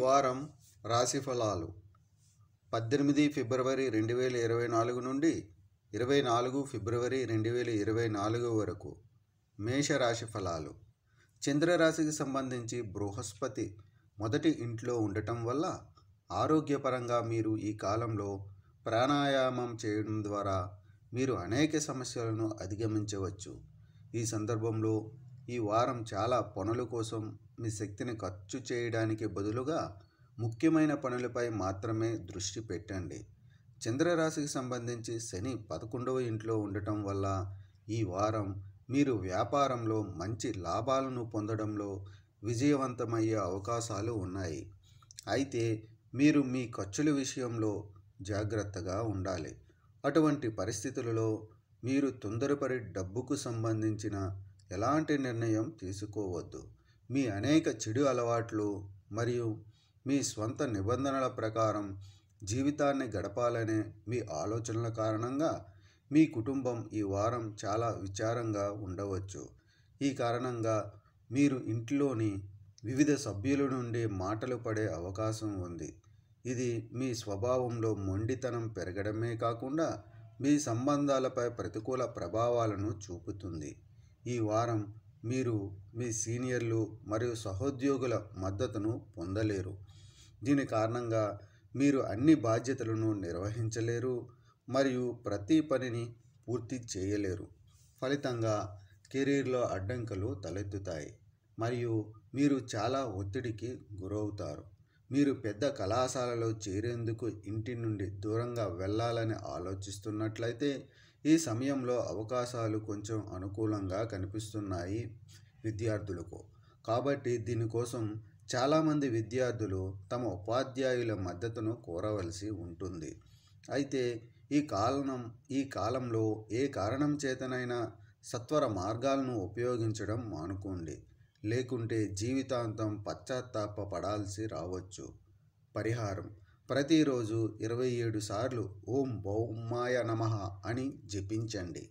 వారం రాశి ఫలాలు 18 ఫిబ్రవరి 2024 నుండి 24 ఫిబ్రవరి 2024 వరకు. మేషరాశి ఫలాలు. చంద్రరాశికి సంబంధించి బృహస్పతి మొదటి ఇంట్లో ఉండటం వల్ల ఆరోగ్యపరంగా మీరు ఈ కాలంలో ప్రాణాయామం చేయడం ద్వారా మీరు అనేక సమస్యలను అధిగమించవచ్చు. ఈ సందర్భంలో ఈ వారం చాలా పనుల కోసం మీ శక్తిని ఖర్చు చేయడానికి బదులుగా ముఖ్యమైన పనులపై మాత్రమే దృష్టి పెట్టండి. చంద్రరాశికి సంబంధించి శని 11వ ఇంట్లో ఉండటం వల్ల ఈ వారం మీరు వ్యాపారంలో మంచి లాభాలను పొందడంలో విజయవంతమయ్యే అవకాశాలు ఉన్నాయి. అయితే మీరు మీ ఖర్చుల విషయంలో జాగ్రత్తగా ఉండాలి. అటువంటి పరిస్థితులలో మీరు తొందరపడి డబ్బుకు సంబంధించిన ఎలాంటి నిర్ణయం తీసుకోవద్దు. మీ అనేక చెడు అలవాట్లు మరియు మీ స్వంత నిబంధనల ప్రకారం జీవితాన్ని గడపాలనే మీ ఆలోచనల కారణంగా మీ కుటుంబం ఈ వారం చాలా విచారంగా ఉండవచ్చు. ఈ కారణంగా మీరు ఇంట్లోని వివిధ సభ్యుల నుండి మాటలు పడే అవకాశం ఉంది. ఇది మీ స్వభావంలో మొండితనం పెరగడమే కాకుండా మీ సంబంధాలపై ప్రతికూల ప్రభావాలను చూపుతుంది. ఈ వారం మీరు మీ సీనియర్లు మరియు సహోద్యోగుల మద్దతును పొందలేరు. దీని కారణంగా మీరు అన్ని బాధ్యతలను నిర్వహించలేరు మరియు ప్రతి పనిని పూర్తి చేయలేరు. ఫలితంగా కెరీర్లో అడ్డంకులు తలెత్తుతాయి మరియు మీరు చాలా ఒత్తిడికి గురవుతారు. మీరు పెద్ద కళాశాలలో చేరేందుకు ఇంటి నుండి దూరంగా వెళ్ళాలని ఆలోచిస్తున్నట్లయితే ఈ సమయంలో అవకాశాలు కొంచెం అనుకూలంగా కనిపిస్తున్నాయి విద్యార్థులకు. కాబట్టి దీనికోసం చాలామంది విద్యార్థులు తమ ఉపాధ్యాయుల మద్దతును కోరవలసి ఉంటుంది. అయితే ఈ కాలంలో ఏ కారణం చేతనైనా సత్వర మార్గాలను ఉపయోగించడం మానుకోండి. లేకుంటే జీవితాంతం పశ్చాత్తాపపడాల్సి రావచ్చు. పరిహారం: ప్రతిరోజు 27 సార్లు ఓం భౌమాయ నమః అని జపించండి.